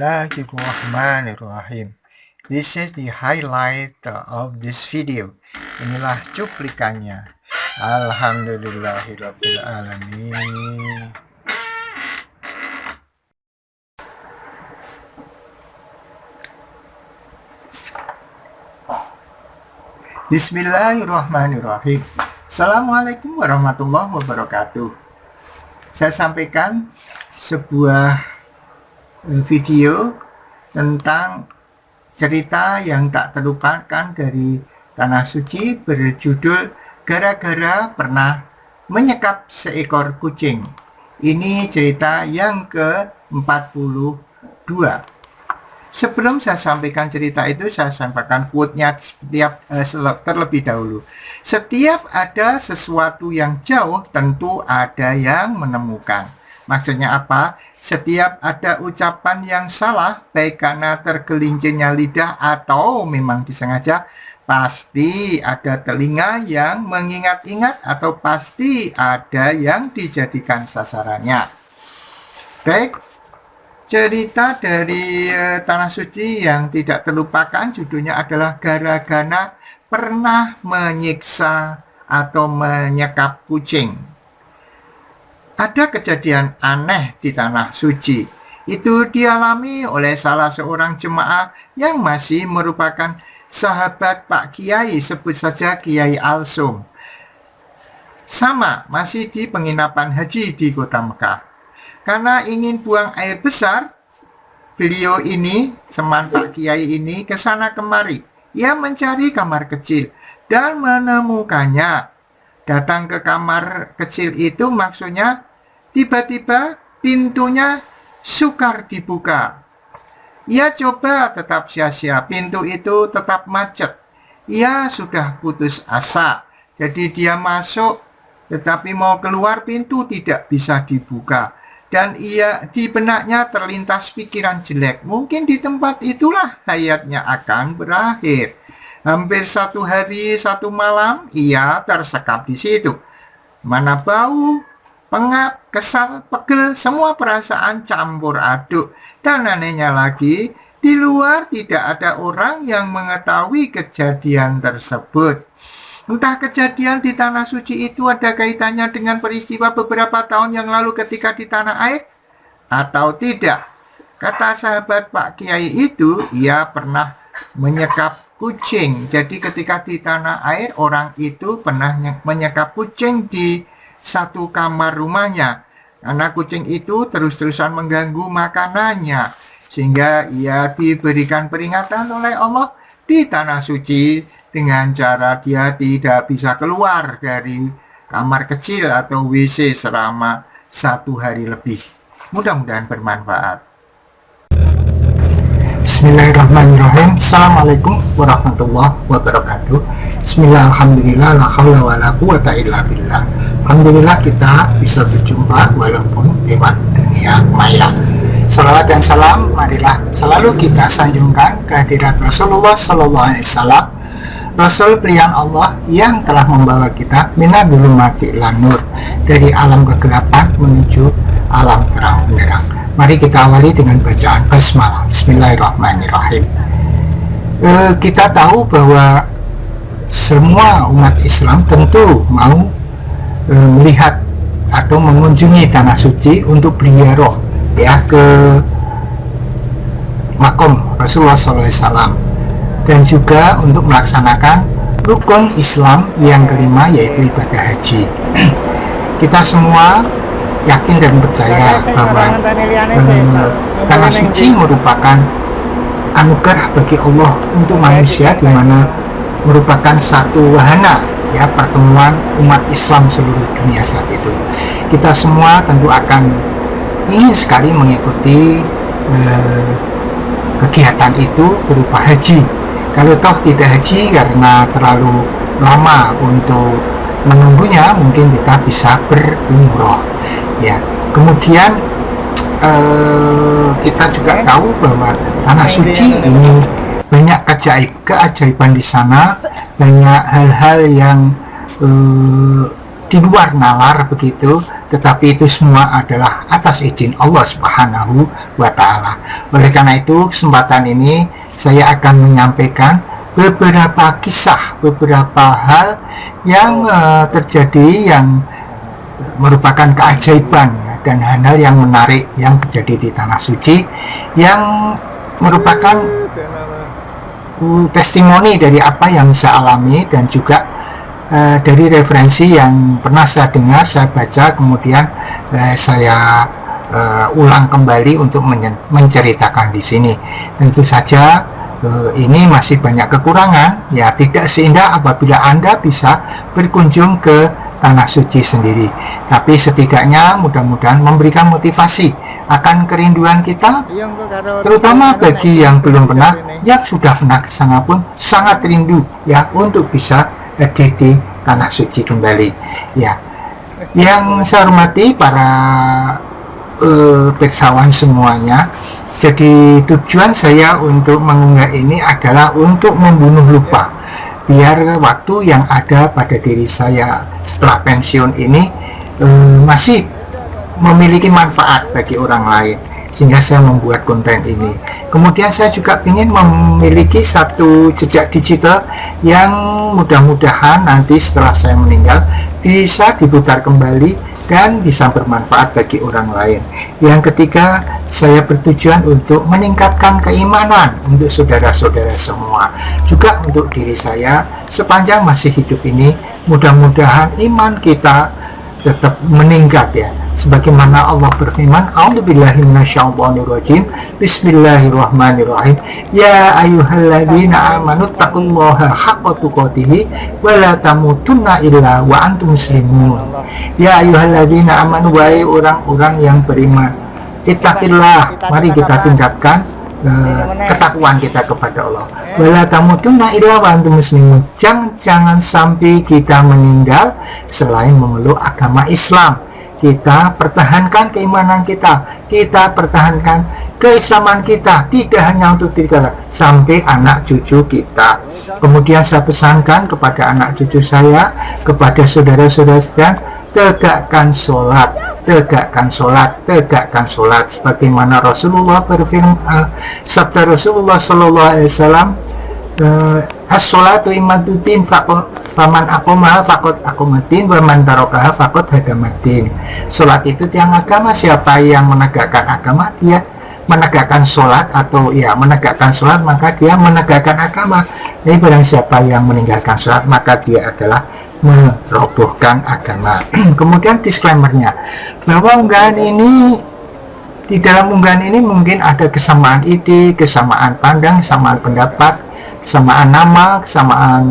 Bismillahirrahmanirrahim. This is the highlight of this video. Inilah cuplikannya. Alhamdulillahirabbil alamin. Bismillahirrahmanirrahim. Assalamualaikum warahmatullahi wabarakatuh. Saya sampaikan sebuah video tentang cerita yang tak terlupakan dari Tanah Suci berjudul Gara-gara Pernah Menyekap Seekor Kucing. Ini cerita yang ke-42. Sebelum saya sampaikan cerita itu, saya sampaikan quote-nya terlebih dahulu. Setiap ada sesuatu yang jauh, tentu ada yang menemukan. Maksudnya apa? Setiap ada ucapan yang salah, baik karena tergelincirnya lidah atau memang disengaja, pasti ada telinga yang mengingat-ingat atau pasti ada yang dijadikan sasarannya. Baik, cerita dari Tanah Suci yang tidak terlupakan judulnya adalah Gara-gara Pernah Menyiksa atau Menyekap Kucing. Ada kejadian aneh di Tanah Suci. Itu dialami oleh salah seorang jemaah yang masih merupakan sahabat Pak Kiai, sebut saja Kiai Alsum. Sama, masih di penginapan haji di kota Mekah. Karena ingin buang air besar, beliau ini, teman Pak Kiai ini, ke sana kemari. Ia mencari kamar kecil dan menemukannya. Datang ke kamar kecil itu maksudnya tiba-tiba pintunya sukar dibuka. Ia coba tetap sia-sia, pintu itu tetap macet. Ia sudah putus asa. Jadi dia masuk, tetapi mau keluar pintu tidak bisa dibuka. Dan ia di benaknya terlintas pikiran jelek. Mungkin di tempat itulah hayatnya akan berakhir. Hampir 1 hari 1 malam ia tersekap di situ. Mana bau, pengap, kesal, pegel, semua perasaan campur aduk. Dan anehnya lagi, di luar tidak ada orang yang mengetahui kejadian tersebut. Entah kejadian di Tanah Suci itu ada kaitannya dengan peristiwa beberapa tahun yang lalu ketika di tanah air, atau tidak. Kata sahabat Pak Kiai itu, ia pernah menyekap kucing. Jadi ketika di tanah air, orang itu pernah menyekap kucing di satu kamar rumahnya. Karena kucing itu terus-terusan mengganggu makanannya. Sehingga ia diberikan peringatan oleh Allah di Tanah Suci dengan cara dia tidak bisa keluar dari kamar kecil atau WC selama 1 hari lebih. Mudah-mudahan bermanfaat. Bismillahirrahmanirrahim. Assalamualaikum warahmatullahi wabarakatuh. Bismillah, alhamdulillah, la haula wa la quwata illa billah. Alhamdulillah kita bisa berjumpa walaupun lewat dunia maya. Salawat dan salam marilah selalu kita sanjungkan kehadirat Rasulullah SAW, Rasul pilihan Allah yang telah membawa kita minal zulumati ilan nur, dari alam kegelapan menuju alam terang benderang. Mari kita awali dengan bacaan basmalah. Bismillahirrahmanirrahim. Kita tahu bahwa semua umat Islam tentu mau melihat atau mengunjungi Tanah Suci untuk berziarah ya ke makom Rasulullah SAW, dan juga untuk melaksanakan rukun Islam yang kelima, yaitu ibadah haji. Kita semua yakin dan percaya bahwa Tanah Suci merupakan anugerah bagi Allah untuk manusia, di mana merupakan satu wahana ya pertemuan umat Islam seluruh dunia saat itu. Kita semua tentu akan ingin sekali mengikuti kegiatan itu berupa haji. Kalau toh tidak haji karena terlalu lama untuk menunggunya, mungkin kita bisa berumroh ya. Kemudian kita juga tahu bahwa Tanah Suci ini banyak keajaiban di sana, banyak hal-hal yang di luar nalar begitu, tetapi itu semua adalah atas izin Allah Subhanahu wa Ta'ala. Oleh karena itu, kesempatan ini saya akan menyampaikan beberapa kisah, beberapa hal yang terjadi yang merupakan keajaiban dan hal-hal yang menarik yang terjadi di Tanah Suci, yang merupakan testimoni dari apa yang saya alami, dan juga dari referensi yang pernah saya dengar, saya baca, kemudian saya ulang kembali untuk menceritakan di sini. Tentu saja ini masih banyak kekurangan, ya tidak seindah apabila Anda bisa berkunjung ke Tanah Suci sendiri. Tapi setidaknya mudah-mudahan memberikan motivasi akan kerinduan kita, terutama bagi yang belum pernah, yang sudah pernah ke sana pun sangat rindu ya untuk bisa di Tanah Suci kembali. Ya, yang saya hormati para pirsawan semuanya, jadi tujuan saya untuk mengunggah ini adalah untuk membunuh lupa, biar waktu yang ada pada diri saya setelah pensiun ini masih memiliki manfaat bagi orang lain, sehingga saya membuat konten ini. Kemudian saya juga ingin memiliki satu jejak digital yang mudah-mudahan nanti setelah saya meninggal bisa diputar kembali dan bisa bermanfaat bagi orang lain. Yang ketiga, saya bertujuan untuk meningkatkan keimanan untuk saudara-saudara semua, juga untuk diri saya sepanjang masih hidup ini. Mudah-mudahan iman kita tetap meningkat ya, sebagaimana Allah berfirman, a'udzubillahi minasyaitonirrajim, bismillahirrahmanirrahim, ya ayyuhalladzina amanu taqullaha haqqa tuqatih wa la tamutunna illa wa antum muslimun. Ya ayyuhalladzina amanu, wahai orang-orang yang beriman, ittaqillah, mari kita tingkatkan ketakwaan kita kepada Allah. Wala tamutunna illa wa antum muslimun, jangan sampai kita meninggal selain memeluk agama Islam. Kita pertahankan keimanan kita, kita pertahankan keislaman kita, tidak hanya untuk diri kita, sampai anak cucu kita. Kemudian saya pesankan kepada anak cucu saya, kepada saudara-saudara sekalian, tegakkan sholat, tegakkan sholat, tegakkan sholat, sebagaimana Rasulullah berfirman, sabda Rasulullah Sallallahu Alaihi Wasallam, as-sholatu imaduddin, faman aqomaha faqad aqomaddin, wa man tarakaha faqad hadamaddin. Sholat itu tiang agama, siapa yang menegakkan agama dia menegakkan sholat, atau ya menegakkan sholat maka dia menegakkan agama. Jadi barang siapa yang meninggalkan sholat maka dia adalah merobohkan agama. Kemudian disclaimernya, bahwa unggahan ini, di dalam unggahan ini mungkin ada kesamaan ide, kesamaan pandang, kesamaan pendapat, kesamaan nama, kesamaan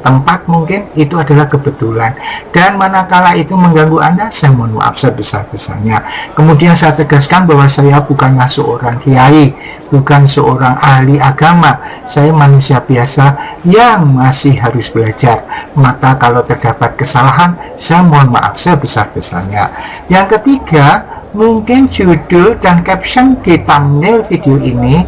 tempat, mungkin itu adalah kebetulan, dan manakala itu mengganggu Anda, saya mohon maaf sebesar-besarnya. Kemudian saya tegaskan bahwa saya bukanlah seorang kiai, bukan seorang ahli agama, saya manusia biasa yang masih harus belajar. Maka kalau terdapat kesalahan, saya mohon maaf sebesar-besarnya. Yang ketiga, mungkin judul dan caption di thumbnail video ini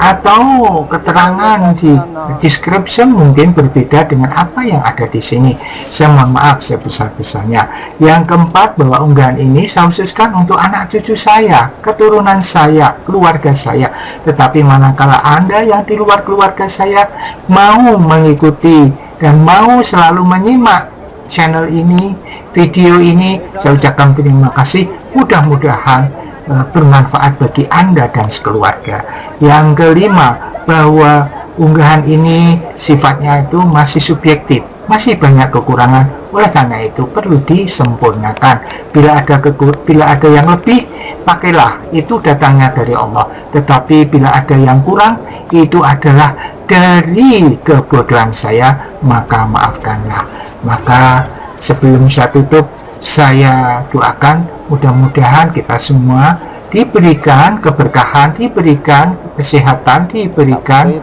atau keterangan di description mungkin berbeda dengan apa yang ada di sini. Saya mohon maaf sebesar-besarnya. Yang keempat, bahwa unggahan ini saya khususkan untuk anak cucu saya, keturunan saya, keluarga saya. Tetapi manakala Anda yang di luar keluarga saya mau mengikuti dan mau selalu menyimak channel ini, video ini, saya ucapkan terima kasih. Mudah-mudahan bermanfaat bagi Anda dan sekeluarga. Yang kelima, bahwa unggahan ini sifatnya itu masih subjektif, masih banyak kekurangan. Oleh karena itu perlu disempurnakan. Bila ada yang lebih, pakailah, itu datangnya dari Allah. Tetapi bila ada yang kurang, itu adalah dari kebodohan saya, maka maafkanlah. Maka sebelum saya tutup, saya doakan mudah-mudahan kita semua diberikan keberkahan, diberikan kesehatan, diberikan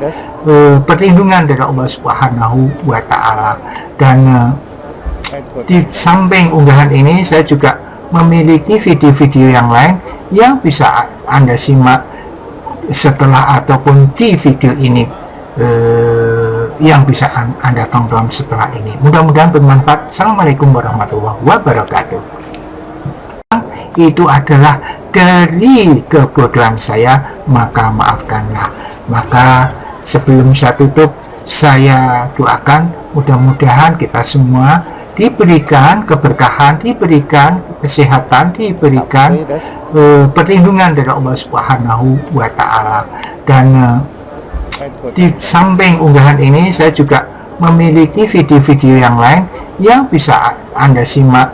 perlindungan dari Allah Subhanahu wa Ta'ala. Dan di samping unggahan ini, saya juga memiliki video-video yang lain yang bisa Anda simak setelah ataupun di video ini, yang bisa Anda tonton setelah ini. Mudah-mudahan bermanfaat. Assalamualaikum warahmatullahi wabarakatuh. itu adalah dari kebodohan saya, maka maafkanlah. Maka sebelum saya tutup, saya doakan mudah-mudahan kita semua diberikan keberkahan, diberikan kesehatan, diberikan perlindungan dari Allah Subhanahu wa Ta'ala. Dan di samping unggahan ini, saya juga memiliki video-video yang lain yang bisa Anda simak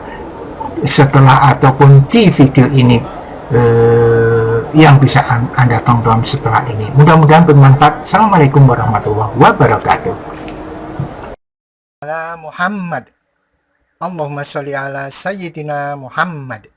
setelah ataupun di video ini, yang bisa Anda tonton setelah ini. Mudah-mudahan bermanfaat. Assalamualaikum warahmatullahi wabarakatuh. Muhammad, Allahumma sholli ala Sayyidina Muhammad.